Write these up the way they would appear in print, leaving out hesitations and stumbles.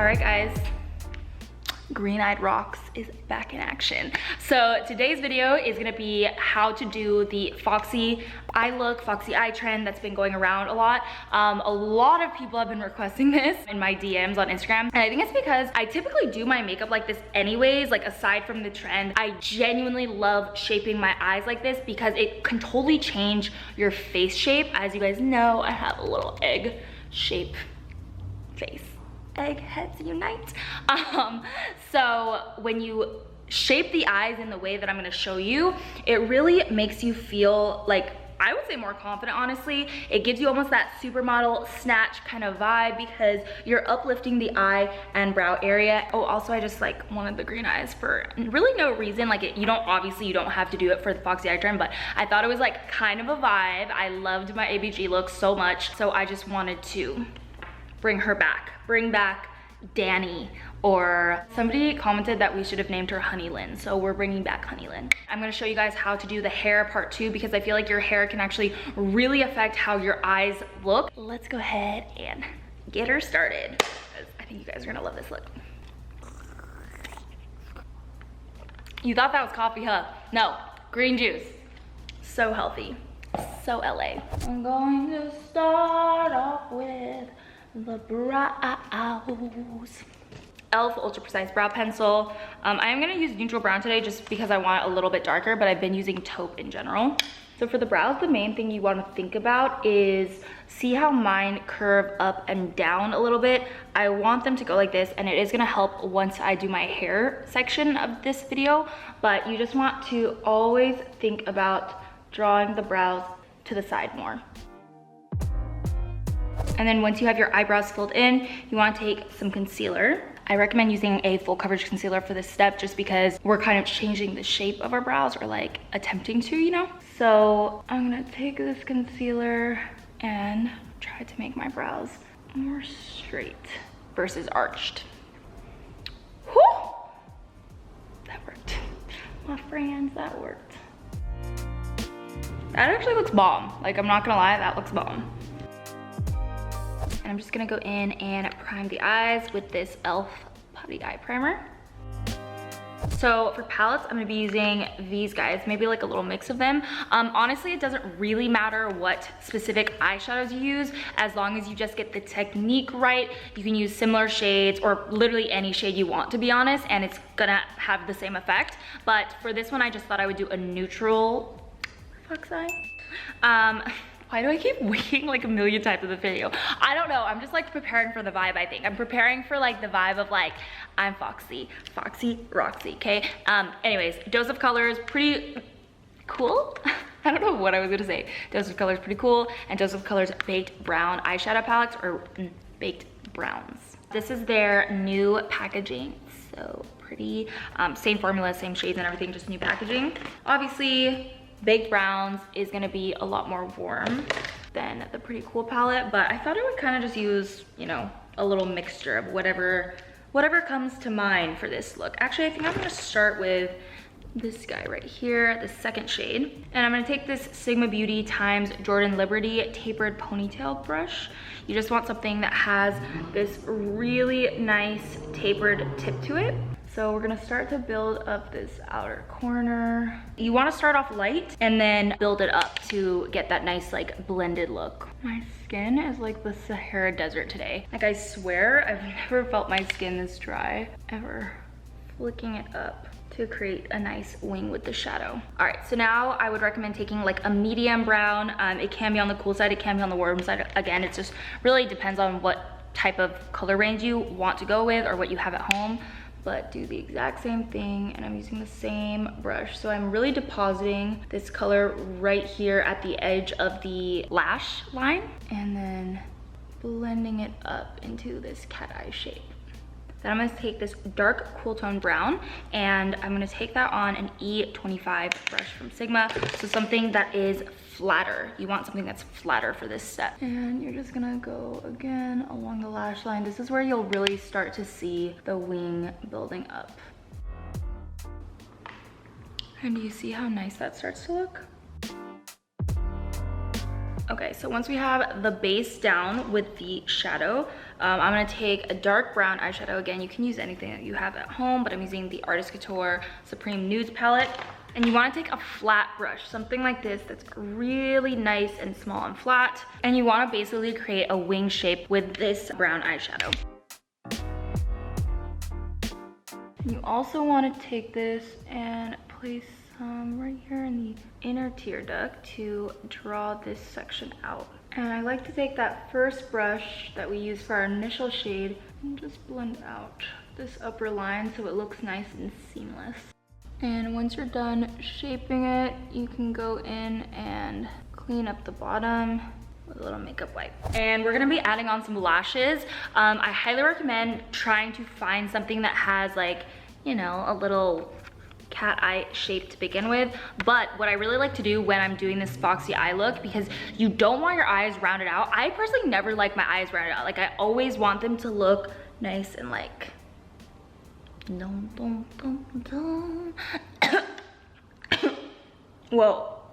All right, guys. Green-eyed Rox is back in action. So today's video is gonna be how to do the foxy eye look, foxy eye trend that's been going around a lot. A lot of people have been requesting this in my DMs on Instagram. And I think it's because I typically do my makeup like this anyways, like aside from the trend. I genuinely love shaping my eyes like this because it can totally change your face shape. As you guys know, I have a little egg shape face. Eggheads unite. So when you shape the eyes in the way that I'm going to show you, it really makes you feel like, I would say, more confident, honestly. It gives you almost that supermodel snatch kind of vibe because you're uplifting the eye and brow area. Oh, also I just like wanted the green eyes for really no reason. Like you don't have to do it for the foxy eye trend, but I thought it was like kind of a vibe. I loved my ABG look so much, so I just wanted to bring her back. Bring back Danny, or somebody commented that we should have named her Hunnie Lynn, so we're bringing back Hunnie Lynn. I'm gonna show you guys how to do the hair part 2 because I feel like your hair can actually really affect how your eyes look. Let's go ahead and get her started. I think you guys are gonna love this look. You thought that was coffee, huh? No, green juice. So healthy, so LA. I'm going to start off with the brows. e.l.f. Ultra Precise Brow Pencil. I am gonna use neutral brown today just because I want it a little bit darker, but I've been using taupe in general. So for the brows, the main thing you wanna think about is, see how mine curve up and down a little bit? I want them to go like this, and it is gonna help once I do my hair section of this video, but you just want to always think about drawing the brows to the side more. And then once you have your eyebrows filled in, you want to take some concealer. I recommend using a full coverage concealer for this step just because we're kind of changing the shape of our brows, or like attempting to, you know? So I'm gonna take this concealer and try to make my brows more straight versus arched. Whew! That worked. My friends, that worked. That actually looks bomb. Like, I'm not gonna lie, that looks bomb. And I'm just gonna go in and prime the eyes with this e.l.f. Putty Eye Primer. So for palettes, I'm gonna be using these guys, maybe like a little mix of them. Honestly, it doesn't really matter what specific eyeshadows you use, as long as you just get the technique right. You can use similar shades or literally any shade you want, to be honest, and it's gonna have the same effect. But for this one, I just thought I would do a neutral foxy eye. Why do I keep winking like a million times in the video? I don't know, I'm just like preparing for the vibe, I think. I'm preparing for like the vibe of like, I'm foxy Roxy, okay? Anyways, dose of colors, pretty cool. I don't know what I was gonna say. Dose of colors, pretty cool. And dose of colors, baked brown eyeshadow palettes, or baked browns. This is their new packaging, so pretty. Same formula, same shades and everything, just new packaging. Obviously, baked browns is gonna be a lot more warm than the Pretty Cool palette, but I thought I would kind of just use, you know, a little mixture of whatever comes to mind for this look. Actually, I think I'm gonna start with this guy right here, the second shade. And I'm gonna take this Sigma Beauty times Jordan Liberty tapered ponytail brush. You just want something that has this really nice tapered tip to it. So we're gonna start to build up this outer corner. You wanna start off light and then build it up to get that nice like blended look. My skin is like the Sahara Desert today. Like, I swear I've never felt my skin this dry ever. Flicking it up to create a nice wing with the shadow. All right, so now I would recommend taking like a medium brown. It can be on the cool side, it can be on the warm side. Again, it just really depends on what type of color range you want to go with or what you have at home. But do the exact same thing, and I'm using the same brush. So I'm really depositing this color right here at the edge of the lash line, and then blending it up into this cat eye shape. Then I'm gonna take this dark cool tone brown, and I'm gonna take that on an E25 brush from Sigma. So something that is flatter. You want something that's flatter for this step. And you're just gonna go again along the lash line. This is where you'll really start to see the wing building up. And do you see how nice that starts to look? Okay, so once we have the base down with the shadow, I'm gonna take a dark brown eyeshadow. Again, you can use anything that you have at home, but I'm using the Artist Couture Supreme Nudes palette. And you wanna take a flat brush, something like this that's really nice and small and flat. And you wanna basically create a wing shape with this brown eyeshadow. You also wanna take this and place some right here in the inner tear duct to draw this section out. And I like to take that first brush that we use for our initial shade and just blend out this upper line so it looks nice and seamless. And once you're done shaping it, you can go in and clean up the bottom with a little makeup wipe. And we're gonna be adding on some lashes. I highly recommend trying to find something that has like, you know, a little cat eye shape to begin with. But what I really like to do when I'm doing this foxy eye look, because you don't want your eyes rounded out. I personally never like my eyes rounded out. Like I always want them to look nice and like, dum, dum, dum, dum. Well,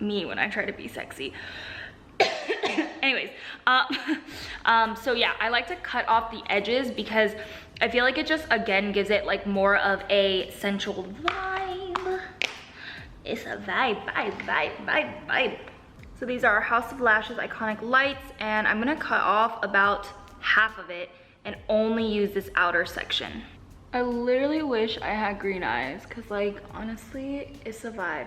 me when I try to be sexy. Anyways, so yeah, I like to cut off the edges because I feel like it just, again, gives it like more of a sensual vibe. It's a vibe. So these are our House of Lashes Iconic Lights, and I'm gonna cut off about half of it and only use this outer section. I literally wish I had green eyes because like, honestly, it's a vibe.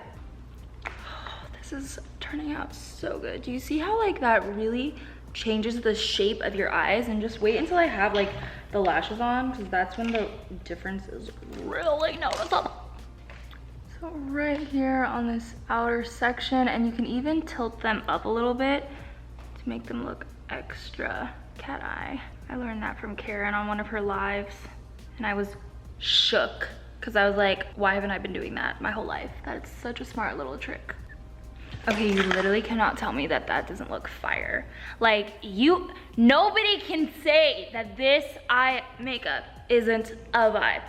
This is turning out so good. Do you see how like that really changes the shape of your eyes? And just wait until I have like the lashes on, because that's when the difference is really noticeable. So right here on this outer section, and you can even tilt them up a little bit to make them look extra cat eye. I learned that from Karen on one of her lives, and I was shook because I was like, why haven't I been doing that my whole life? That's such a smart little trick. Okay, you literally cannot tell me that that doesn't look fire. Like, nobody can say that this eye makeup isn't a vibe.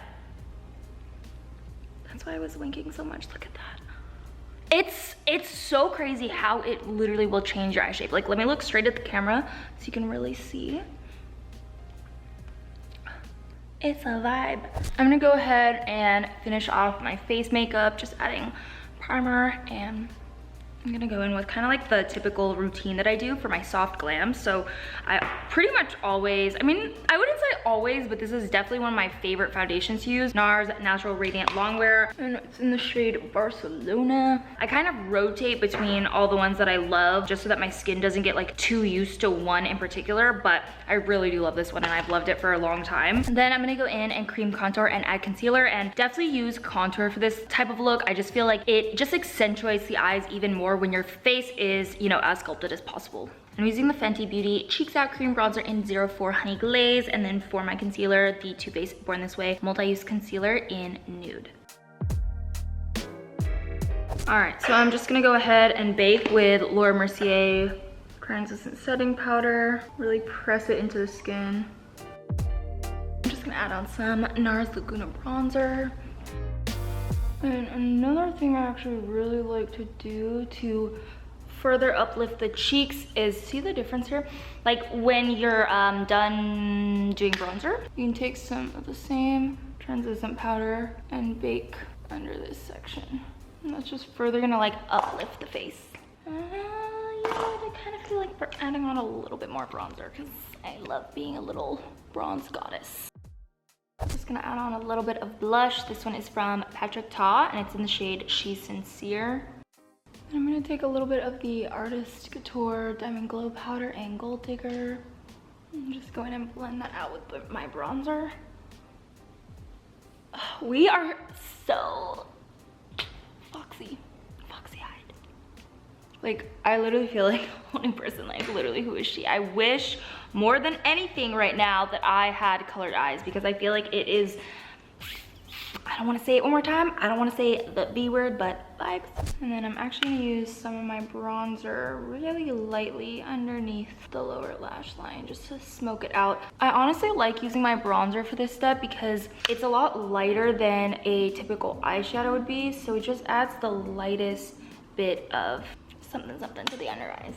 That's why I was winking so much. Look at that. It's so crazy how it literally will change your eye shape. Like, let me look straight at the camera so you can really see. It's a vibe. I'm gonna go ahead and finish off my face makeup, just adding primer, and I'm gonna go in with kind of like the typical routine that I do for my soft glam. So I pretty much always, I mean, I wouldn't say always, but this is definitely one of my favorite foundations to use. NARS Natural Radiant Longwear, and it's in the shade Barcelona. I kind of rotate between all the ones that I love just so that my skin doesn't get like too used to one in particular, but I really do love this one and I've loved it for a long time. And then I'm gonna go in and cream contour and add concealer, and definitely use contour for this type of look. I just feel like it just accentuates the eyes even more when your face is, you know, as sculpted as possible. I'm using the Fenty Beauty Cheeks Out Cream Bronzer in 04 Honey Glaze, and then for my concealer, the Too Faced Born This Way Multi-Use Concealer in Nude. All right, so I'm just gonna go ahead and bake with Laura Mercier Translucent Setting Powder. Really press it into the skin. I'm just gonna add on some NARS Laguna Bronzer. And another thing I actually really like to do to further uplift the cheeks is, see the difference here? Like when you're done doing bronzer, you can take some of the same translucent powder and bake under this section. And that's just further gonna like uplift the face. You know what, I kind of feel like we're adding on a little bit more bronzer because I love being a little bronze goddess. Just gonna add on a little bit of blush. This one is from Patrick Ta, and it's in the shade She's Sincere. And I'm gonna take a little bit of the Artist Couture Diamond Glow Powder and Gold Digger. I'm just going and blend that out with my bronzer. We are so foxy-eyed. Like, I literally feel like the only person, like, literally, who is she? I wish more than anything right now that I had colored eyes, because I feel like it is, I don't want to say it one more time, I don't want to say the B word, but vibes. And then I'm actually going to use some of my bronzer really lightly underneath the lower lash line just to smoke it out. I honestly like using my bronzer for this step because it's a lot lighter than a typical eyeshadow would be, so it just adds the lightest bit of something to the under eyes.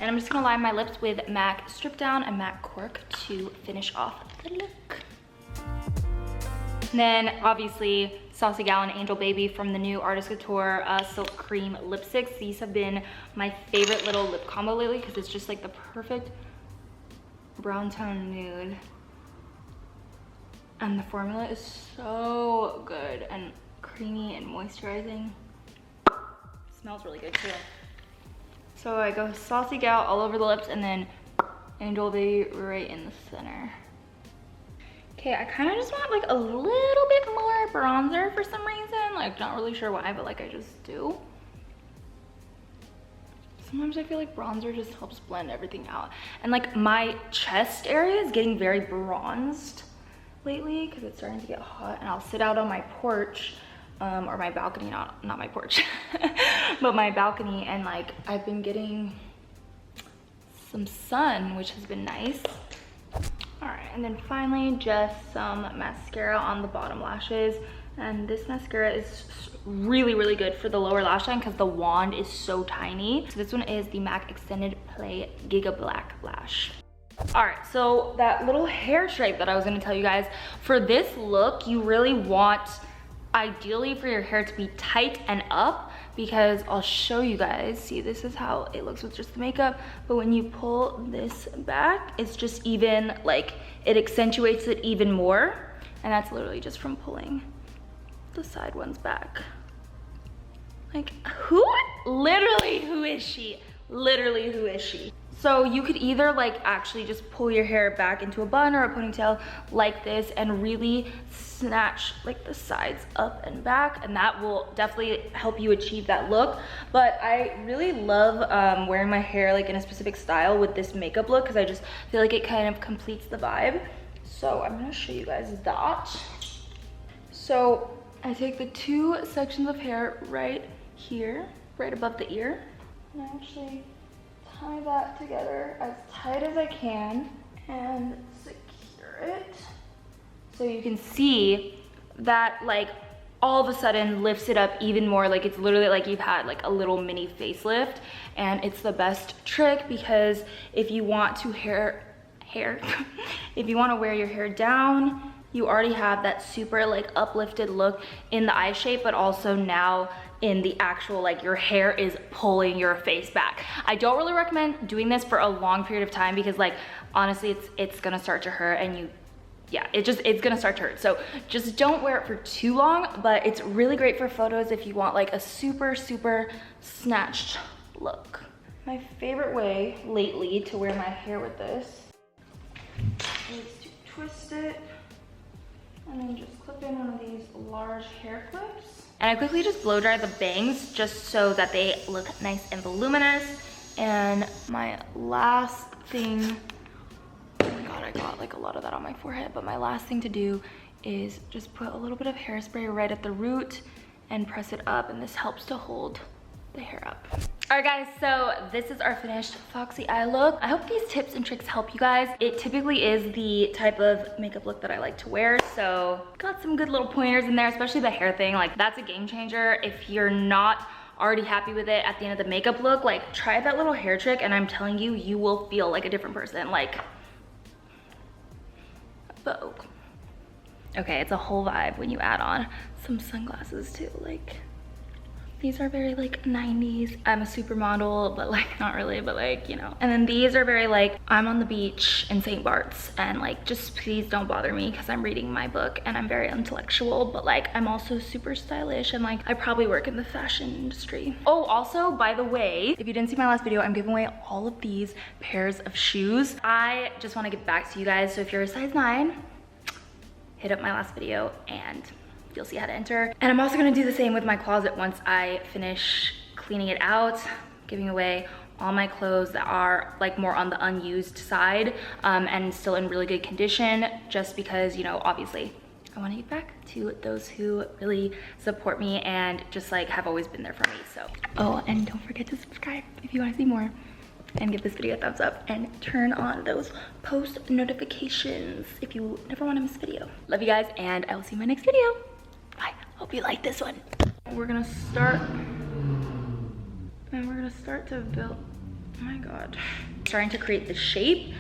And I'm just gonna line my lips with MAC Stripdown and MAC Cork to finish off the look. And then obviously Saucy Gal and Angel Baby from the new Artist Couture Silk Cream lipsticks. These have been my favorite little lip combo lately because it's just like the perfect brown tone nude. And the formula is so good and creamy and moisturizing. Smells really good too. So I go Saucy Gal all over the lips and then Angel Baby right in the center. Okay, I kind of just want like a little bit more bronzer for some reason. Like, not really sure why, but like I just do. Sometimes I feel like bronzer just helps blend everything out. And like my chest area is getting very bronzed lately because it's starting to get hot, and I'll sit out on my porch or my balcony, not my porch, but my balcony, and like I've been getting some sun, which has been nice. All right, and then finally just some mascara on the bottom lashes. And this mascara is really good for the lower lash line because the wand is so tiny. So this one is the MAC Extended Play Giga Black Lash. All right, so that little hair shape that I was gonna tell you guys, for this look, you really want, ideally for your hair to be tight and up, because I'll show you guys. See, this is how it looks with just the makeup, but when you pull this back, it's just even, like, it accentuates it even more, and that's literally just from pulling the side ones back. Like, literally, who is she? Literally, who is she? So you could either like actually just pull your hair back into a bun or a ponytail like this and really snatch like the sides up and back, and that will definitely help you achieve that look. But I really love wearing my hair like in a specific style with this makeup look because I just feel like it kind of completes the vibe. So I'm gonna show you guys that. So I take the two sections of hair right here, right above the ear, and I actually tie that together as tight as I can and secure it. So you can see that like all of a sudden lifts it up even more. Like it's literally like you've had like a little mini facelift, and it's the best trick because if you want to if you want to wear your hair down, you already have that super like uplifted look in the eye shape, but also now in the actual, like your hair is pulling your face back. I don't really recommend doing this for a long period of time because like honestly it's gonna start to hurt, and it's gonna start to hurt. So just don't wear it for too long, but it's really great for photos if you want like a super snatched look. My favorite way lately to wear my hair with this is to twist it and then just clip in one of these large hair clips. And I quickly just blow dry the bangs just so that they look nice and voluminous. And my last thing, oh my God, I got like a lot of that on my forehead, but my last thing to do is just put a little bit of hairspray right at the root and press it up, and this helps to hold the hair up. All right guys, so this is our finished foxy eye look. I hope these tips and tricks help you guys. It typically is the type of makeup look that I like to wear, so got some good little pointers in there, especially the hair thing. Like that's a game changer. If you're not already happy with it at the end of the makeup look, like try that little hair trick and I'm telling you, you will feel like a different person. Like, Vogue. Okay, it's a whole vibe when you add on some sunglasses too. Like, these are very like 90s. I'm a supermodel, but like not really, but like, you know. And then these are very like, I'm on the beach in St. Bart's and like, just please don't bother me because I'm reading my book and I'm very intellectual, but like I'm also super stylish and like I probably work in the fashion industry. Oh, also, by the way, if you didn't see my last video, I'm giving away all of these pairs of shoes. I just want to get back to you guys. So if you're a size 9, hit up my last video and you'll see how to enter. And I'm also gonna do the same with my closet once I finish cleaning it out, giving away all my clothes that are like more on the unused side and still in really good condition, just because, you know, obviously I want to get back to those who really support me and just like have always been there for me. So, oh, and don't forget to subscribe if you want to see more, and give this video a thumbs up and turn on those post notifications if you never want to miss a video. Love you guys, and I will see you in my next video. Bye. Hope you like this one. We're gonna start start to build, oh my God. Starting to create the shape.